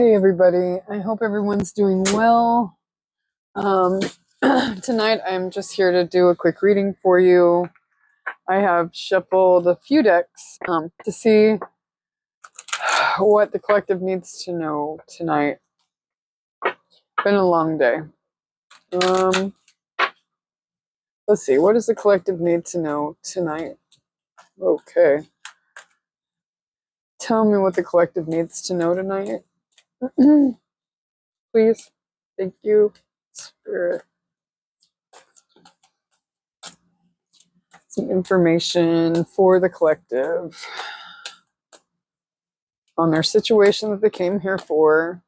Hey everybody, I hope everyone's doing well. Um, Tonight I'm just here to do a quick reading for you. I have shuffled a few decks to see what the collective needs to know tonight. Been a long day. Um, let's see, what does the collective need to know tonight? Okay. Tell me what the collective needs to know tonight. Please. Thank you, Spirit. Some information for the collective on their situation that they came here for.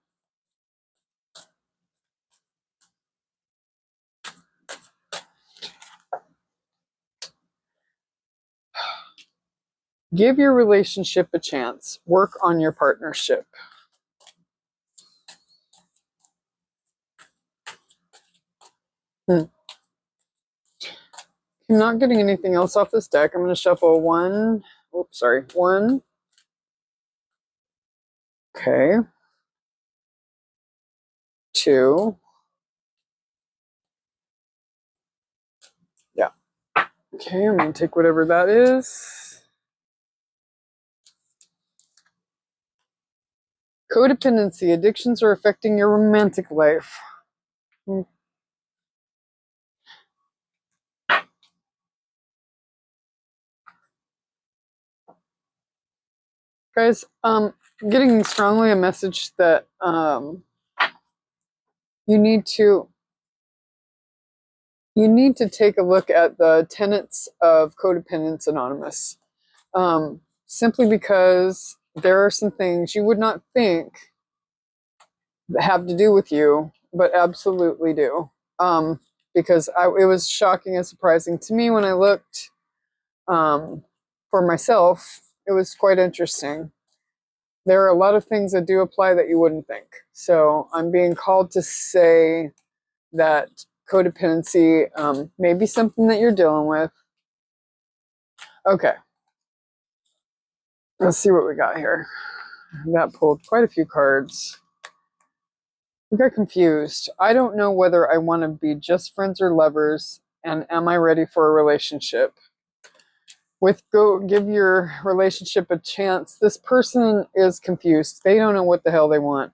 Give your relationship a chance. Work on your partnership. I'm not getting anything else off this deck. I'm going to shuffle one. Oops, sorry. One. Okay. Two. Yeah. Okay, I'm going to take whatever that is. Codependency. Addictions are affecting your romantic life. Guys, getting strongly a message that you need to take a look at the tenets of Codependence Anonymous. Simply because there are some things you would not think that have to do with you, but absolutely do. Because it was shocking and surprising to me when I looked for myself. It was quite interesting. There are a lot of things that do apply that you wouldn't think. So I'm being called to say that codependency may be something that you're dealing with. Okay. Let's see what we got here. That pulled quite a few cards. I got confused. I don't know whether I want to be just friends or lovers, and am I ready for a relationship? Give your relationship a chance. This person is confused. They don't know what the hell they want.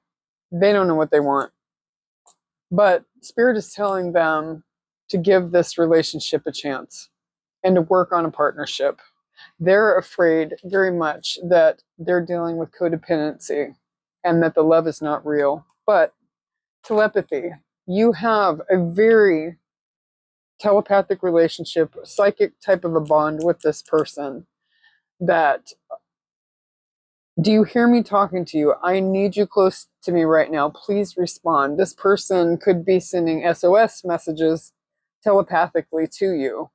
They don't know what they want. But Spirit is telling them to give this relationship a chance and to work on a partnership. They're afraid very much that they're dealing with codependency and that the love is not real. But telepathy, you have a very telepathic relationship, psychic type of a bond with this person. That, do you hear me talking to you? I need you close to me right now. Please respond. This person could be sending SOS messages telepathically to you.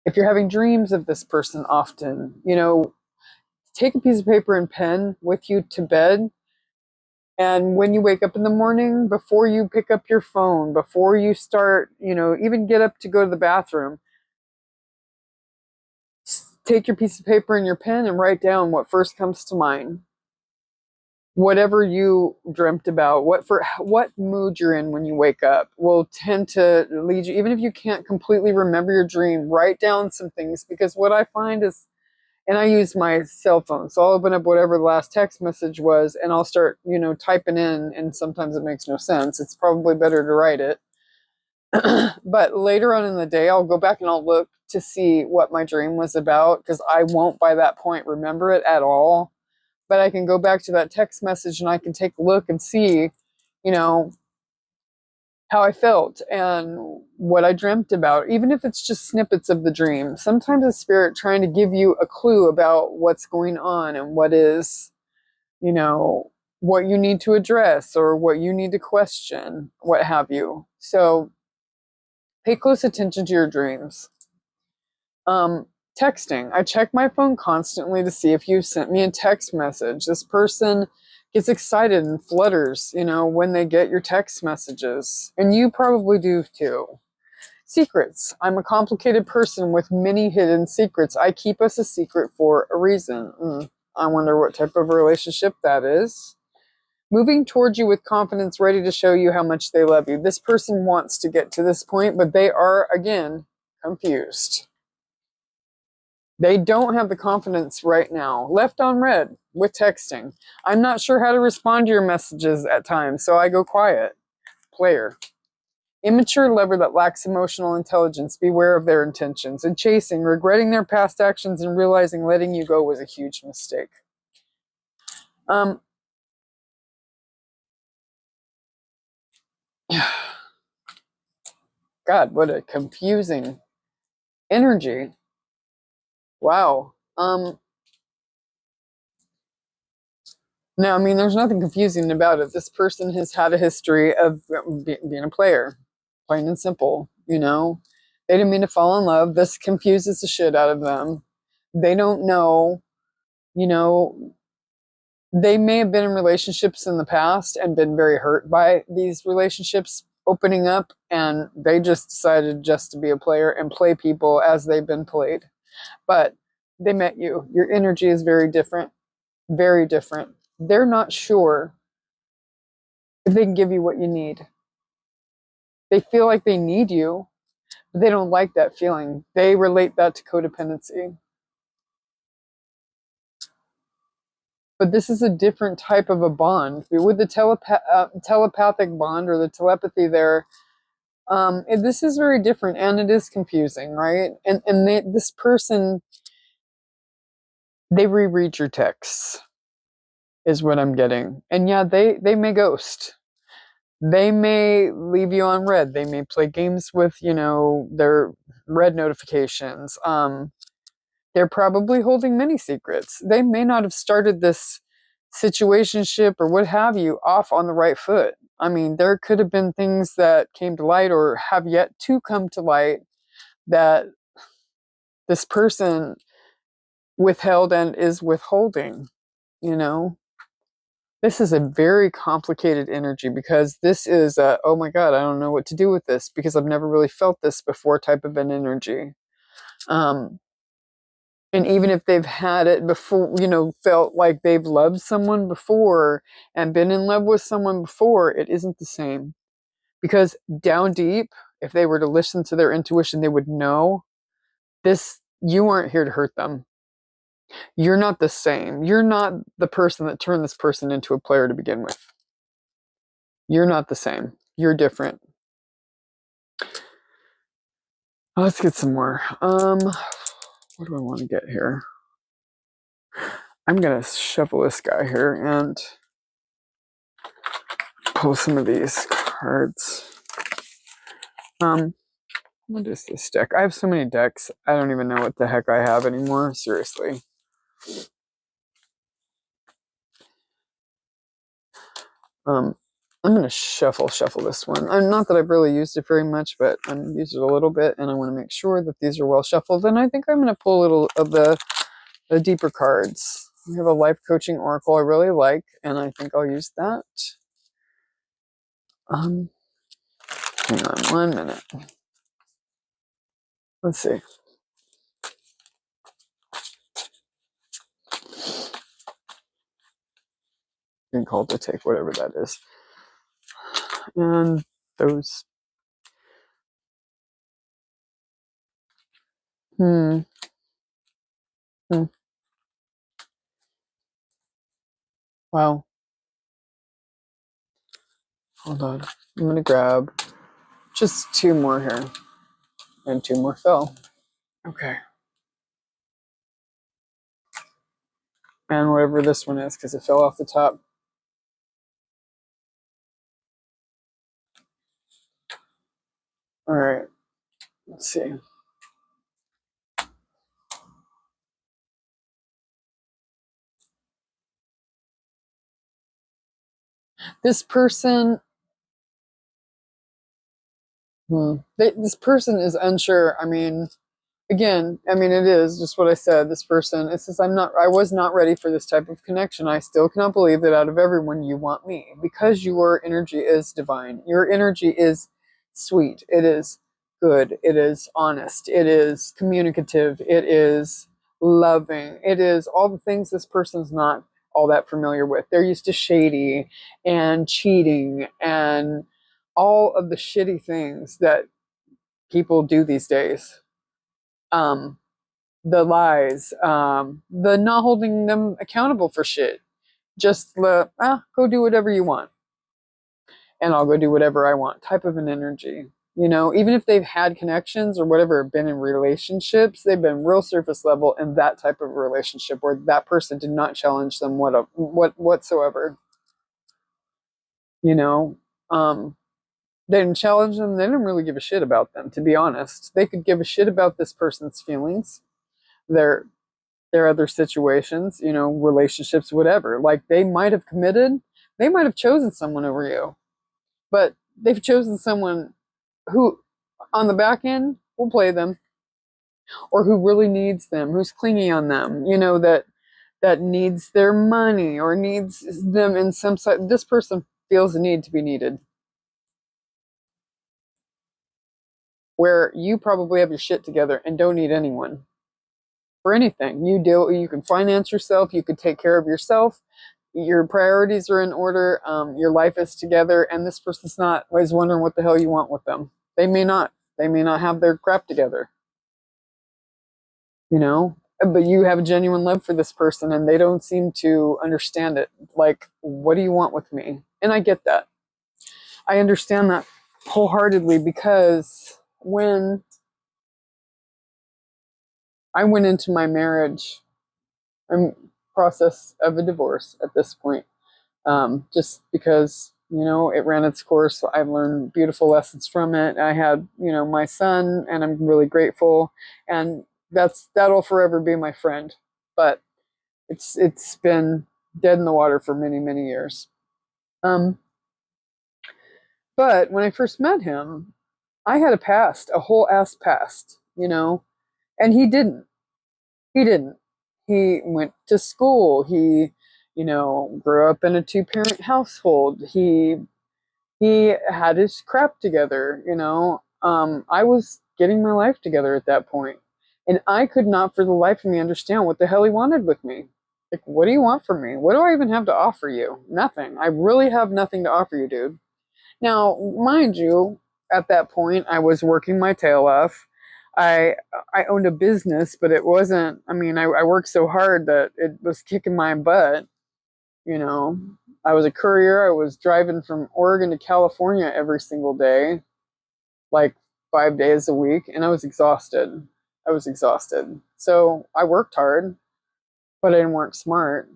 If you're having dreams of this person often, take a piece of paper and pen with you to bed. And when you wake up in the morning, before you pick up your phone, before you start, even get up to go to the bathroom, take your piece of paper and your pen and write down what first comes to mind. Whatever you dreamt about, what mood you're in when you wake up will tend to lead you. Even if you can't completely remember your dream, write down some things, because what I find is, and I use my cell phone, so I'll open up whatever the last text message was and I'll start, typing in, and sometimes it makes no sense. It's probably better to write it. But later on in the day, I'll go back and I'll look to see what my dream was about, because I won't by that point remember it at all. But I can go back to that text message and I can take a look and see, how I felt and what I dreamt about, even if it's just snippets of the dream. Sometimes the spirit trying to give you a clue about what's going on and what is, what you need to address or what you need to question, what have you. So pay close attention to your dreams. Texting. I check my phone constantly to see if you've sent me a text message. This person gets excited and flutters, when they get your text messages. And you probably do too. Secrets. I'm a complicated person with many hidden secrets. I keep us a secret for a reason. I wonder what type of relationship that is. Moving towards you with confidence, ready to show you how much they love you. This person wants to get to this point, but they are, again, confused. They don't have the confidence right now. Left on red with texting. I'm not sure how to respond to your messages at times, so I go quiet. Player. Immature lover that lacks emotional intelligence. Beware of their intentions. And chasing, regretting their past actions and realizing letting you go was a huge mistake. God, what a confusing energy. Wow. No, I mean, there's nothing confusing about it. This person has had a history of being a player, plain and simple. You know, they didn't mean to fall in love. This confuses the shit out of them. They don't know, you know, they may have been in relationships in the past and been very hurt by these relationships opening up, and they just decided just to be a player and play people as they've been played. But they met you. Your energy is very different, very different. They're not sure if they can give you what you need. They feel like they need you, but they don't like that feeling. They relate that to codependency. But this is a different type of a bond. With the telepathic bond or the telepathy there, this is very different, and it is confusing, right? And this person, they reread your texts, is what I'm getting. And yeah, they may ghost. They may leave you on red. They may play games with, their red notifications. They're probably holding many secrets. They may not have started this situationship or what have you off on the right foot. I mean, there could have been things that came to light or have yet to come to light that this person withheld and is withholding, you know? This is a very complicated energy because this is a, oh my God, I don't know what to do with this because I've never really felt this before type of an energy. And even if they've had it before, felt like they've loved someone before and been in love with someone before, it isn't the same. Because down deep, if they were to listen to their intuition, they would know this, you aren't here to hurt them. You're not the same. You're not the person that turned this person into a player to begin with. You're not the same. You're different. Let's get some more. What do I want to get here? I'm going to shuffle this guy here and pull some of these cards. What is this deck? I have so many decks. I don't even know what the heck I have anymore. Seriously. I'm going to shuffle this one. Not that I've really used it very much, but I'm used it a little bit, and I want to make sure that these are well shuffled. And I think I'm going to pull a little of the deeper cards. We have a life coaching oracle I really like, and I think I'll use that. Hang on 1 minute. Let's see. You can call it a take, whatever that is. And those. Wow. Hold on. I'm going to grab just 2 more here. And 2 more fell. Okay. And whatever this one is, because it fell off the top. All right. Let's see. This person, this person is unsure. I mean, again, it is just what I said. This person, it says, I was not ready for this type of connection. I still cannot believe that out of everyone you want me, because your energy is divine. Your energy is sweet. It is good. It is honest. It is communicative. It is loving. It is all the things this person's not all that familiar with. They're used to shady and cheating and all of the shitty things that people do these days. Um, the lies, the not holding them accountable for shit. Just go do whatever you want, and I'll go do whatever I want type of an energy. You know, even if they've had connections or whatever, been in relationships, they've been real surface level in that type of relationship where that person did not challenge them whatsoever. You know, they didn't challenge them. They didn't really give a shit about them, to be honest. They could give a shit about this person's feelings, their other situations, you know, relationships, whatever. Like they might have committed, they might have chosen someone over you, but they've chosen someone who, on the back end, will play them, or who really needs them, who's clingy on them, you know, that needs their money or needs them in some side. This person feels the need to be needed. Where you probably have your shit together and don't need anyone for anything. You can finance yourself, you could take care of yourself, your priorities are in order, your life is together, and this person's not always wondering what the hell you want with them. They may not have their crap together, you know, but you have a genuine love for this person and they don't seem to understand it. Like, what do you want with me? And I get that. I understand that wholeheartedly, because when I went into my marriage, I'm process of a divorce at this point, just because, you know, it ran its course. I learned beautiful lessons from it. I had, you know, my son, and I'm really grateful, and that'll forever be my friend. But it's been dead in the water for many years. Um, but when I first met him, I had a past, a whole ass past, you know, and he didn't. He didn't. He went to school. He, you know, grew up in a two-parent household. He had his crap together, you know. I was getting my life together at that point, and I could not for the life of me understand what the hell he wanted with me. Like, what do you want from me? What do I even have to offer you? Nothing. I really have nothing to offer you, dude. Now, mind you, at that point, I was working my tail off. I I owned a business, but it wasn't. I mean, I worked so hard that it was kicking my butt. You know, I was a courier. I was driving from Oregon to California every single day, like 5 days a week, and I was exhausted. I was exhausted. So I worked hard, but I didn't work smart.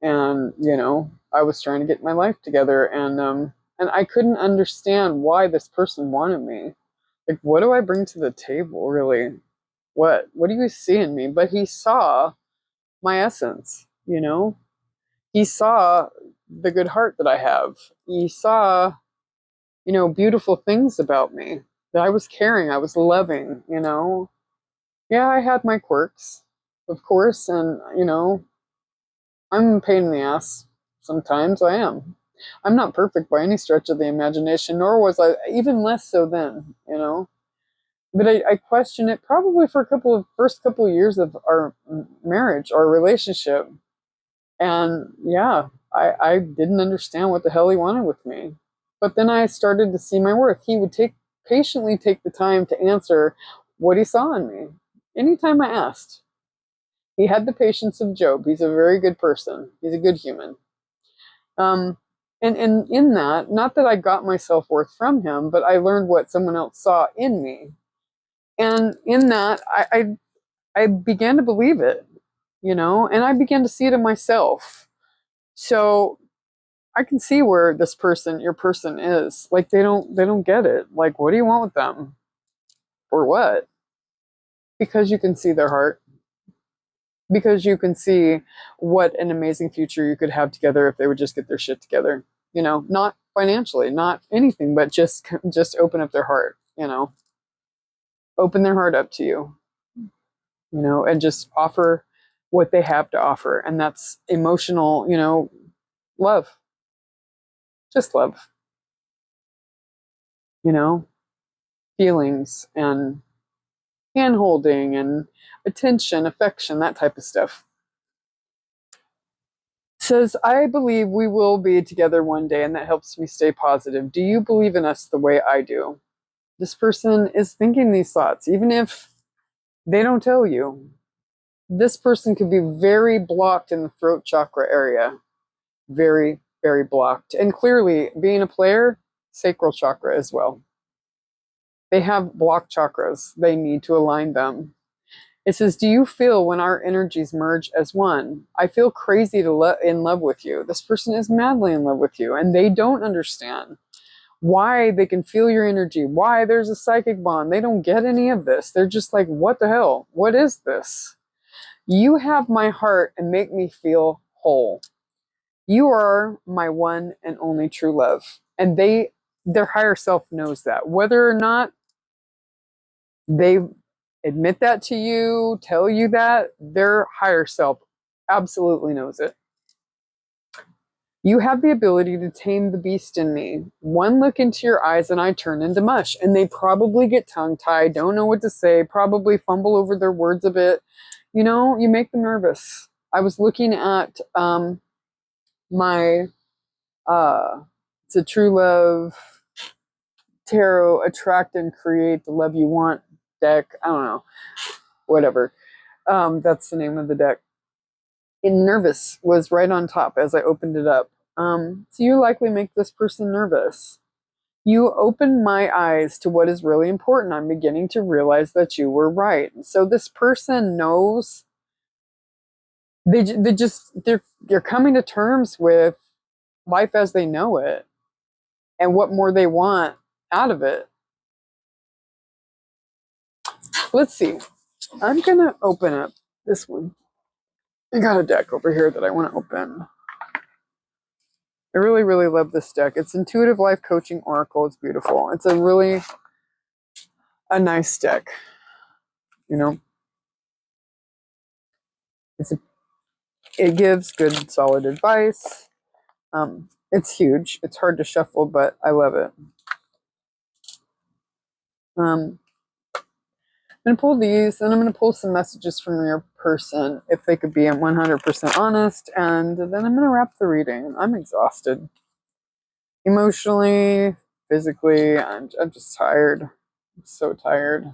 And, you know, I was trying to get my life together, and I couldn't understand why this person wanted me. Like, what do I bring to the table, really? What do you see in me? But he saw my essence, you know? He saw the good heart that I have. He saw, you know, beautiful things about me. That I was caring, I was loving, you know? Yeah, I had my quirks, of course, and, you know, I'm a pain in the ass. Sometimes I am. I'm not perfect by any stretch of the imagination, nor was I, even less so then, you know? But I question it probably for first couple of years of our marriage, our relationship. And yeah, I didn't understand what the hell he wanted with me. But then I started to see my worth. He would patiently take the time to answer what he saw in me. Anytime I asked. He had the patience of Job. He's a very good person. He's a good human. Um, and in that, not that I got my self worth from him, but I learned what someone else saw in me. And in that, I began to believe it, you know, and I began to see it in myself. So I can see where your person is. Like they don't get it. Like, what do you want with them? Or what? Because you can see their heart. Because you can see what an amazing future you could have together if they would just get their shit together. You know, not financially, not anything, but just open up their heart, you know. Open their heart up to you, you know, and just offer what they have to offer, and that's emotional, you know, love. Just love, you know, feelings and hand holding and attention, affection, that type of stuff. Says, I believe we will be together one day, and that helps me stay positive. Do you believe in us the way I do? This person is thinking these thoughts, even if they don't tell you. This person could be very blocked in the throat chakra area. Very, very blocked. And clearly, being a player, sacral chakra as well. They have blocked chakras. They need to align them. It says, do you feel when our energies merge as one? I feel crazy in love with you. This person is madly in love with you, and they don't understand why they can feel your energy, why there's a psychic bond. They don't get any of this. They're just like, what the hell? What is this? You have my heart and make me feel whole. You are my one and only true love. And their higher self knows that. Whether or not they admit that to you, tell you that, their higher self absolutely knows it. You have the ability to tame the beast in me. One look into your eyes and I turn into mush. And they probably get tongue-tied, don't know what to say, probably fumble over their words a bit. You know, you make them nervous. I was looking at my it's a True Love Tarot Attract and Create the Love You Want deck. I don't know. Whatever. That's the name of the deck. And nervous was right on top as I opened it up. So you likely make this person nervous. You open my eyes to what is really important. I'm beginning to realize that you were right. So this person knows they're coming to terms with life as they know it and what more they want out of it. Let's see. I'm gonna open up this one. I got a deck over here that I want to open. I really, really love this deck. It's Intuitive Life Coaching Oracle. It's beautiful. It's a nice deck. You know, it gives good, solid advice. It's huge. It's hard to shuffle, but I love it. I'm going to pull these, and I'm going to pull some messages from your person if they could be 100% honest, and then I'm going to wrap the reading. I'm exhausted. Emotionally, physically, I'm just tired. I'm so tired.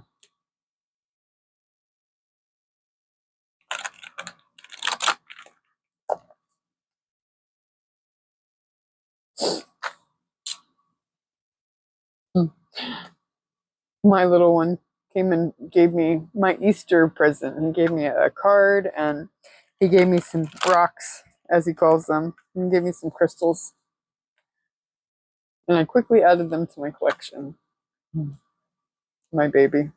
My little one came and gave me my Easter present. He gave me a card and he gave me some rocks, as he calls them. He gave me some crystals. And I quickly added them to my collection. My baby.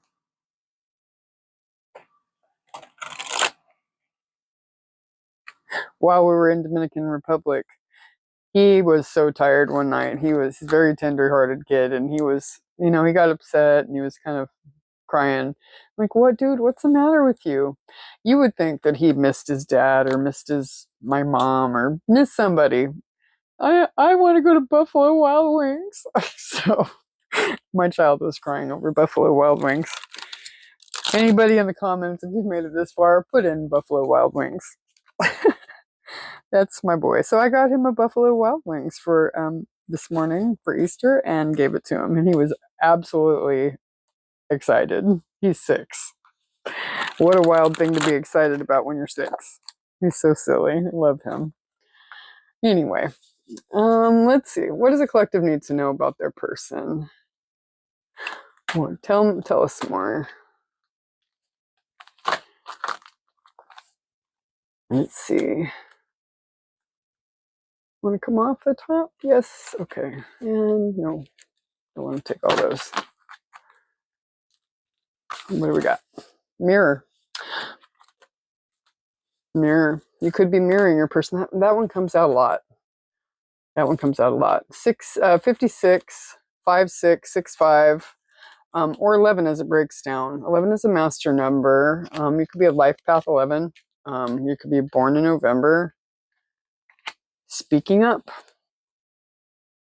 While we were in Dominican Republic, he was so tired one night. He was a very tender-hearted kid, and he was, he got upset and he was kind of crying. I'm like, what, dude? What's the matter with you? You would think that he missed his dad or missed my mom or missed somebody. I want to go to Buffalo Wild Wings. So my child was crying over Buffalo Wild Wings. Anybody in the comments, if you've made it this far, put in Buffalo Wild Wings. That's my boy. So I got him a Buffalo Wild Wings for this morning for Easter and gave it to him, and he was absolutely excited. He's 6. What a wild thing to be excited about when you're 6. He's so silly. I love him. Anyway, let's see. What does the collective need to know about their person? Well, tell us more. Let's see. Want to come off the top? Yes. Okay. And no, I want to take all those. What do we got? Mirror. Mirror. You could be mirroring your person. That one comes out a lot. That one comes out a lot. 56, 56, 65, or 11 as it breaks down. 11 is a master number. You could be a life path 11. You could be born in November. Speaking up.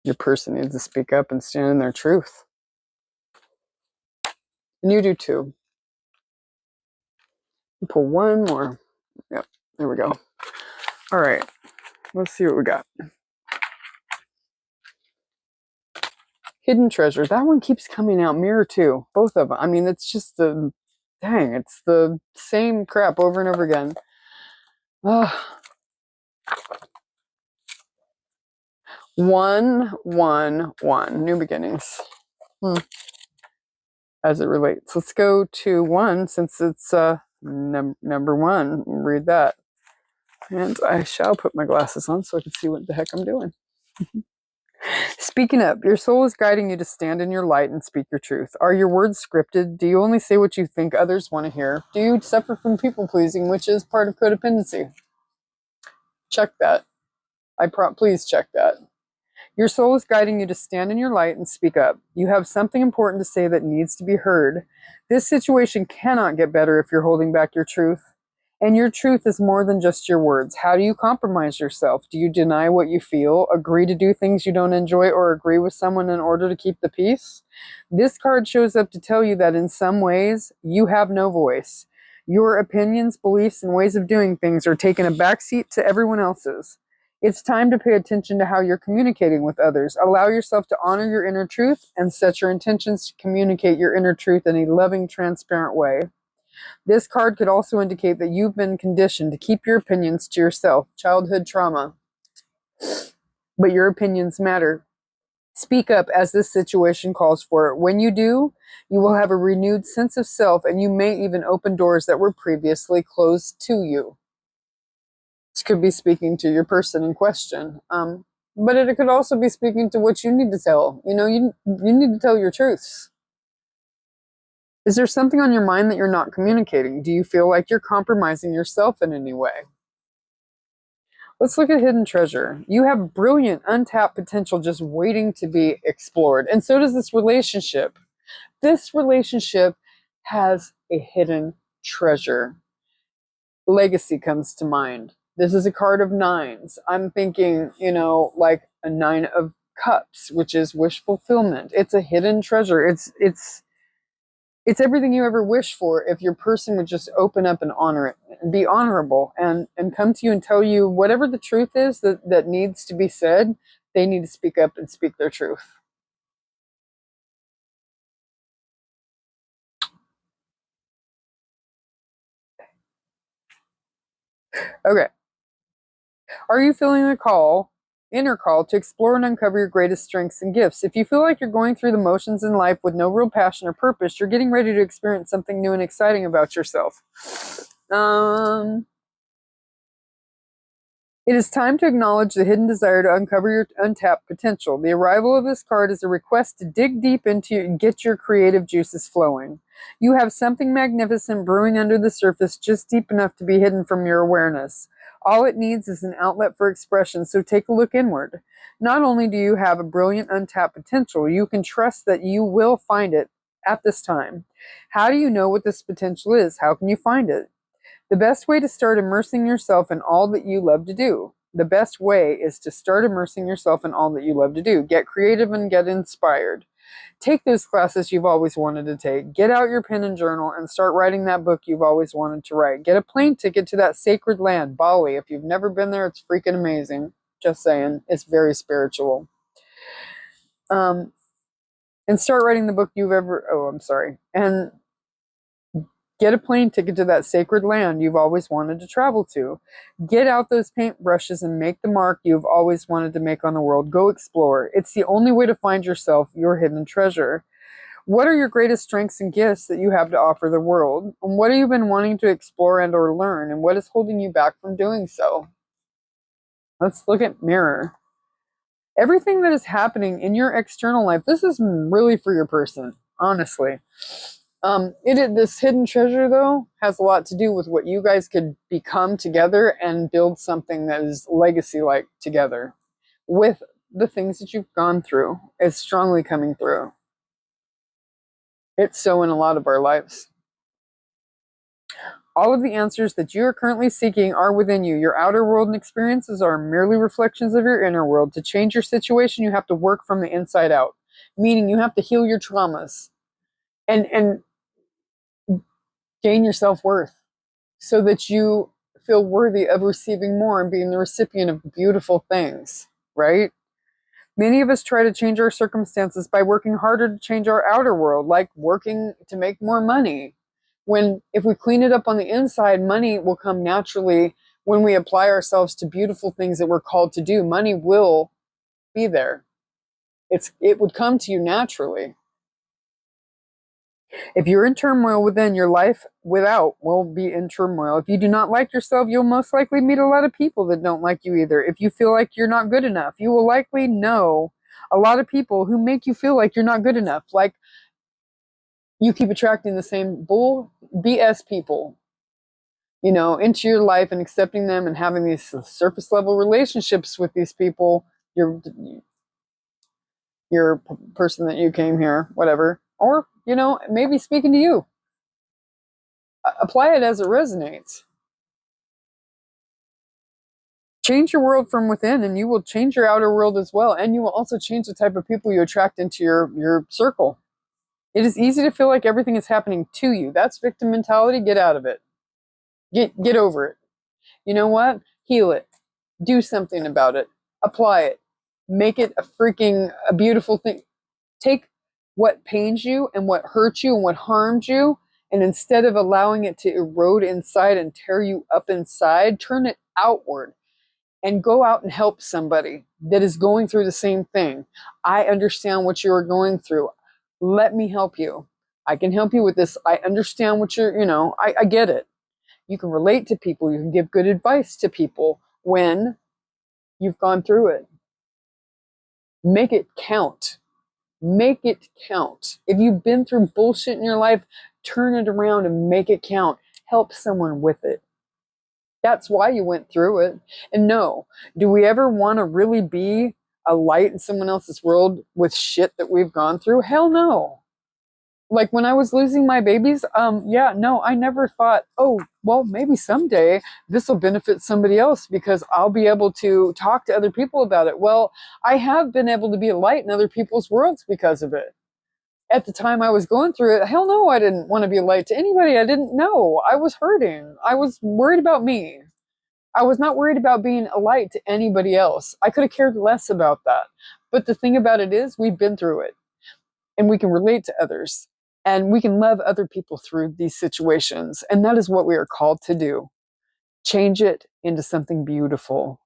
Your person needs to speak up and stand in their truth. And you do too. Pull one more. Yep, there we go. All right, let's see what we got. Hidden treasure. That one keeps coming out. Mirror too. Both of them. I mean, it's just the, dang, it's the same crap over and over again. One, one, one. New beginnings. As it relates. Let's go to one since it's number one. Read that. And I shall put my glasses on so I can see what the heck I'm doing. Speaking up, your soul is guiding you to stand in your light and speak your truth. Are your words scripted? Do you only say what you think others want to hear? Do you suffer from people pleasing, which is part of codependency? Check that. Please check that. Your soul is guiding you to stand in your light and speak up. You have something important to say that needs to be heard. This situation cannot get better if you're holding back your truth. And your truth is more than just your words. How do you compromise yourself? Do you deny what you feel, agree to do things you don't enjoy, or agree with someone in order to keep the peace? This card shows up to tell you that in some ways, you have no voice. Your opinions, beliefs, and ways of doing things are taking a backseat to everyone else's. It's time to pay attention to how you're communicating with others. Allow yourself to honor your inner truth and set your intentions to communicate your inner truth in a loving, transparent way. This card could also indicate that you've been conditioned to keep your opinions to yourself, childhood trauma. But your opinions matter. Speak up as this situation calls for it. When you do, you will have a renewed sense of self, and you may even open doors that were previously closed to you. This could be speaking to your person in question. But it could also be speaking to what you need to tell. You know, you need to tell your truths. Is there something on your mind that you're not communicating? Do you feel like you're compromising yourself in any way? Let's look at hidden treasure. You have brilliant, untapped potential just waiting to be explored. And so does this relationship. This relationship has a hidden treasure. Legacy comes to mind. This is a card of nines. I'm thinking, like a 9 of cups, which is wish fulfillment. It's a hidden treasure. It's everything you ever wish for if your person would just open up and honor it and be honorable and come to you and tell you whatever the truth is that needs to be said. They need to speak up and speak their truth. Okay. Are you feeling the inner call to explore and uncover your greatest strengths and gifts? If you feel like you're going through the motions in life with no real passion or purpose, you're getting ready to experience something new and exciting about yourself. It is time to acknowledge the hidden desire to uncover your untapped potential. The arrival of this card is a request to dig deep into and get your creative juices flowing. You have something magnificent brewing under the surface, just deep enough to be hidden from your awareness. All it needs is an outlet for expression, so take a look inward. Not only do you have a brilliant untapped potential, you can trust that you will find it at this time. How do you know what this potential is? How can you find it? The best way to start immersing yourself in all that you love to do. The best way is to start immersing yourself in all that you love to do. Get creative and get inspired. Take those classes you've always wanted to take. Get out your pen and journal and start writing that book you've always wanted to write. Get a plane ticket to that sacred land, Bali. If you've never been there, it's freaking amazing. Just saying, it's very spiritual. And start writing the book and get a plane ticket to that sacred land you've always wanted to travel to. Get out those paintbrushes and make the mark you've always wanted to make on the world. Go explore. It's the only way to find yourself, your hidden treasure. What are your greatest strengths and gifts that you have to offer the world? And what have you been wanting to explore and or learn? And what is holding you back from doing so? Let's look at mirror. Everything that is happening in your external life, this is really for your person, honestly. This hidden treasure, though, has a lot to do with what you guys could become together and build something that is legacy-like together with the things that you've gone through. It's strongly coming through. It's so in a lot of our lives. All of the answers that you are currently seeking are within you. Your outer world and experiences are merely reflections of your inner world. To change your situation, you have to work from the inside out, meaning you have to heal your traumas and gain your self-worth. so that you feel worthy of receiving more and being the recipient of beautiful things, right? Many of us try to change our circumstances by working harder to change our outer world, like working to make more money. When if we clean it up on the inside, money will come naturally when we apply ourselves to beautiful things that we're called to do. Money will be there. It would come to you naturally. If you're in turmoil within, your life without will be in turmoil. If you do not like yourself, you'll most likely meet a lot of people that don't like you either. If you feel like you're not good enough, you will likely know a lot of people who make you feel like you're not good enough. Like, you keep attracting the same BS people, into your life and accepting them and having these surface level relationships with these people. Your person that you came here, whatever, or maybe speaking to you. Apply it as it resonates. Change your world from within, and you will change your outer world as well. And you will also change the type of people you attract into your circle. It is easy to feel like everything is happening to you. That's victim mentality. Get out of it. Get over it. You know what? Heal it. Do something about it. Apply it. Make it a beautiful thing. Take what pains you and what hurts you and what harmed you, and instead of allowing it to erode inside and tear you up inside, turn it outward and go out and help somebody that is going through the same thing. I understand what you are going through. Let me help you. I can help you with this. I understand what I get it. You can relate to people. You can give good advice to people when you've gone through it. Make it count. Make it count. If you've been through bullshit in your life, turn it around and make it count. Help someone with it. That's why you went through it. And no, do we ever want to really be a light in someone else's world with shit that we've gone through? Hell no. Like when I was losing my babies, I never thought, oh, well, maybe someday this will benefit somebody else because I'll be able to talk to other people about it. Well, I have been able to be a light in other people's worlds because of it. At the time I was going through it, hell no, I didn't want to be a light to anybody I didn't know. I was hurting. I was worried about me. I was not worried about being a light to anybody else. I could have cared less about that. But the thing about it is, we've been through it and we can relate to others and we can love other people through these situations. And that is what we are called to do. Change it into something beautiful.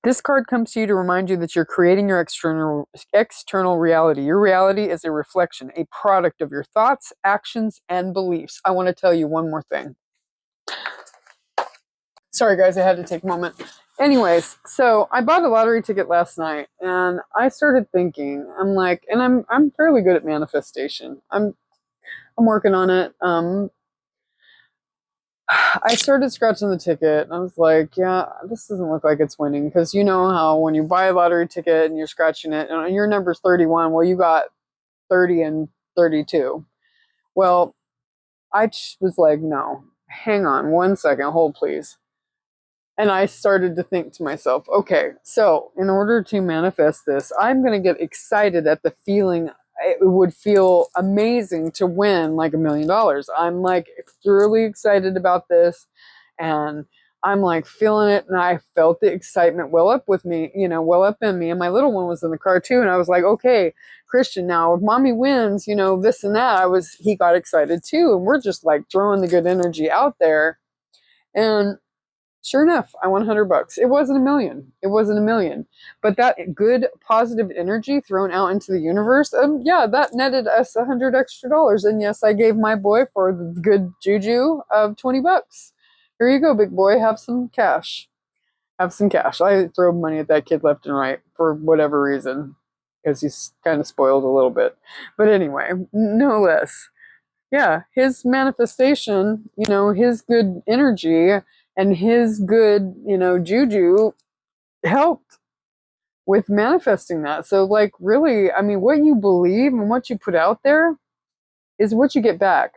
This card comes to you to remind you that you're creating your external reality. Your reality is a reflection, a product of your thoughts, actions, and beliefs. I want to tell you one more thing. Sorry, guys, I had to take a moment. Anyways, so I bought a lottery ticket last night, and I started thinking. I'm like, and I'm fairly good at manifestation. I'm working on it. I started scratching the ticket, and I was like, yeah, this doesn't look like it's winning, because you know how when you buy a lottery ticket and you're scratching it, and your number's 31, well, you got 30 and 32. Well, I was like, no, hang on 1 second, hold please. And I started to think to myself, okay, so in order to manifest this, I'm going to get excited at the feeling. It would feel amazing to win like $1 million. I'm like thoroughly excited about this, and I'm like feeling it, and I felt the excitement well up in me. And my little one was in the car too, and I was like, okay, Christian, now if mommy wins, this and that. He got excited too, and we're just like throwing the good energy out there, and sure enough, I won $100. It wasn't $1 million. It wasn't $1 million. But that good, positive energy thrown out into the universe, that netted us $100 extra. And yes, I gave my boy for the good juju of $20. Here you go, big boy. Have some cash. Have some cash. I throw money at that kid left and right for whatever reason, because he's kind of spoiled a little bit. But anyway, no less. Yeah, his manifestation, his good energy and his good, juju helped with manifesting that. So like really, I mean, what you believe and what you put out there is what you get back.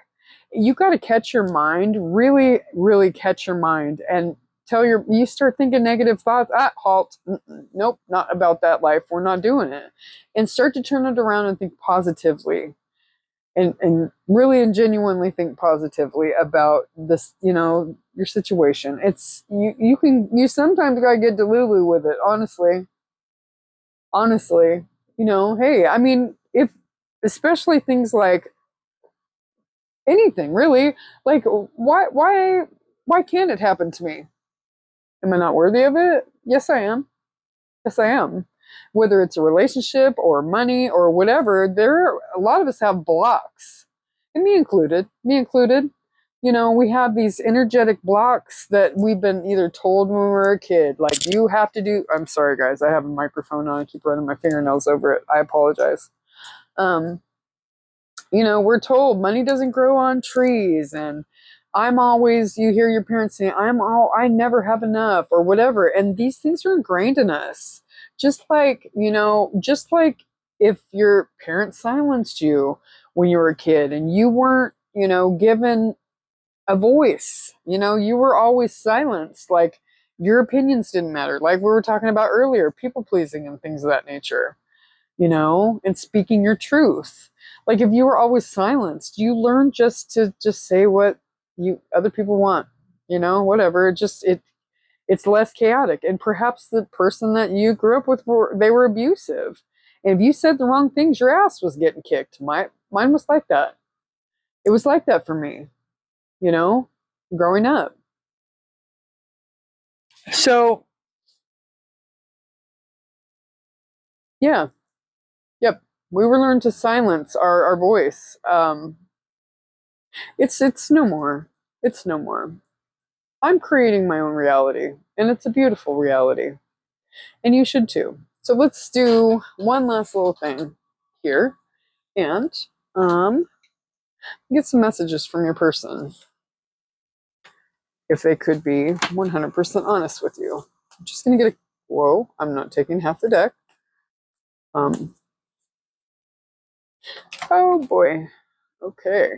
You got to catch your mind, really, really catch your mind and you start thinking negative thoughts, halt. Nope, not about that life. We're not doing it. And start to turn it around and think positively. and really and genuinely think positively about this, your situation. It's you sometimes gotta get delulu with it, honestly. Honestly. Hey, I mean, if especially things like anything really, like why can't it happen to me? Am I not worthy of it? Yes, I am. Yes, I am. Whether it's a relationship or money or whatever, a lot of us have blocks, and me included. Me included. We have these energetic blocks that we've been either told when we were a kid, like you have to do. I'm sorry, guys. I have a microphone on. I keep running my fingernails over it. I apologize. Um, we're told money doesn't grow on trees, and you hear your parents say, I never have enough or whatever. And these things are ingrained in us. Just like if your parents silenced you when you were a kid and you weren't, given a voice, you were always silenced. Like your opinions didn't matter. Like we were talking about earlier, people pleasing and things of that nature, and speaking your truth. Like if you were always silenced, you learn just say what you other people want, whatever. It's less chaotic. And perhaps the person that you grew up with they were abusive. And if you said the wrong things, your ass was getting kicked. Mine was like that. It was like that for me, growing up. So yeah, yep. We were learned to silence our voice. It's no more. It's no more. I'm creating my own reality, and it's a beautiful reality. And you should too. So let's do one last little thing here and um, get some messages from your person if they could be 100% honest with you. I'm just going to get a whoa, I'm not taking half the deck. Um, oh boy. Okay.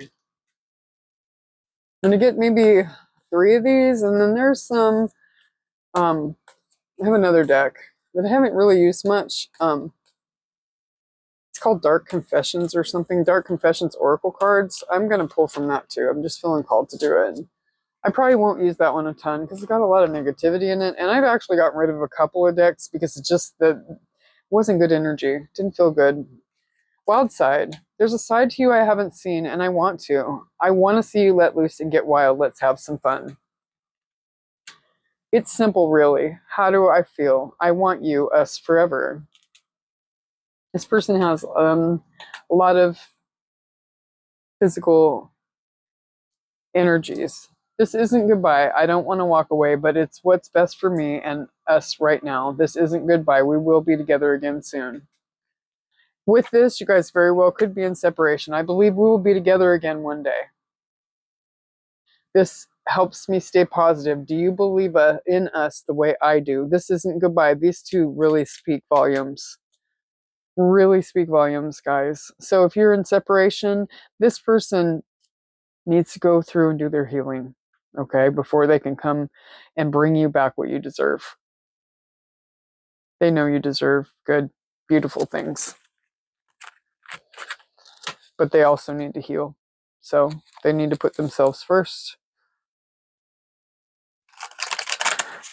I'm going to get maybe 3 of these, and then there's some. I have another deck that I haven't really used much. It's called Dark Confessions or something. Dark Confessions Oracle cards. I'm going to pull from that too. I'm just feeling called to do it. I probably won't use that one a ton because it's got a lot of negativity in it. And I've actually gotten rid of a couple of decks because it just wasn't good energy. Didn't feel good. Wild side. There's a side to you I haven't seen, and I want to. I want to see you let loose and get wild. Let's have some fun. It's simple, really. How do I feel? I want you, us, forever. This person has a lot of physical energies. This isn't goodbye. I don't want to walk away, but it's what's best for me and us right now. This isn't goodbye. We will be together again soon. With this, you guys very well could be in separation. I believe we will be together again one day. This helps me stay positive. Do you believe in us the way I do? This isn't goodbye. These two really speak volumes. Really speak volumes, guys. So if you're in separation, this person needs to go through and do their healing, okay, before they can come and bring you back what you deserve. They know you deserve good, beautiful things. But they also need to heal. So they need to put themselves first.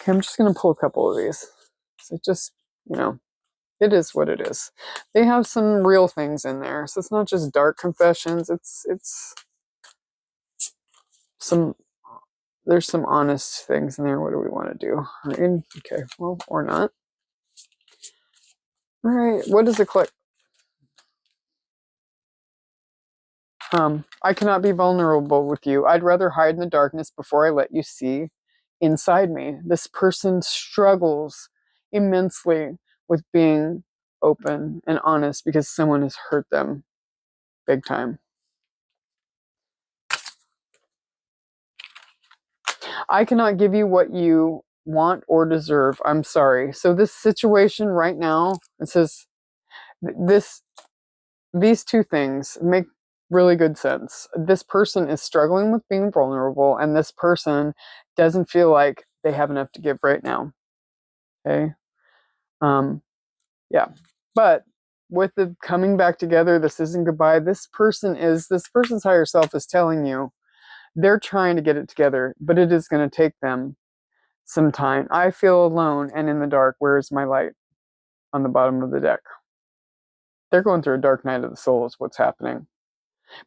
Okay, I'm just going to pull a couple of these. So just, it is what it is. They have some real things in there. So it's not just dark confessions. It's there's some honest things in there. What do we want to do? Okay, well, or not. All right, what does it click? I cannot be vulnerable with you. I'd rather hide in the darkness before I let you see inside me. This person struggles immensely with being open and honest because someone has hurt them big time. I cannot give you what you want or deserve. I'm sorry. So this situation right now, it says these two things make really good sense. This person is struggling with being vulnerable, and this person doesn't feel like they have enough to give right now. Okay. Yeah. But with the coming back together, this isn't goodbye. This person's higher self is telling you they're trying to get it together, but it is going to take them some time. I feel alone and in the dark. Where is my light? On the bottom of the deck. They're going through a dark night of the soul is what's happening.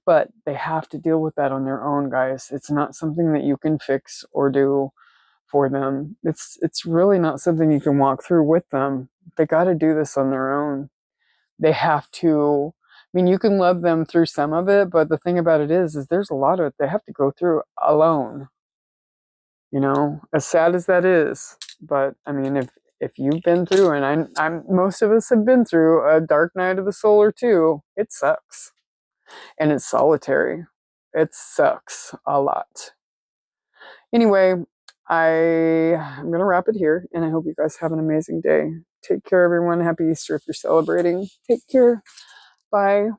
But they have to deal with that on their own, guys. It's not something that you can fix or do for them. It's really not something you can walk through with them. They got to do this on their own. They have to. I mean, you can love them through some of it, but the thing about it is there's a lot of it they have to go through alone. You know, as sad as that is, but I mean, if you've been through, and I'm most of us have been through a dark night of the soul or two, it sucks, and it's solitary. It sucks a lot. Anyway, I'm gonna wrap it here, and I hope you guys have an amazing day. Take care, everyone. Happy Easter if you're celebrating. Take care. Bye.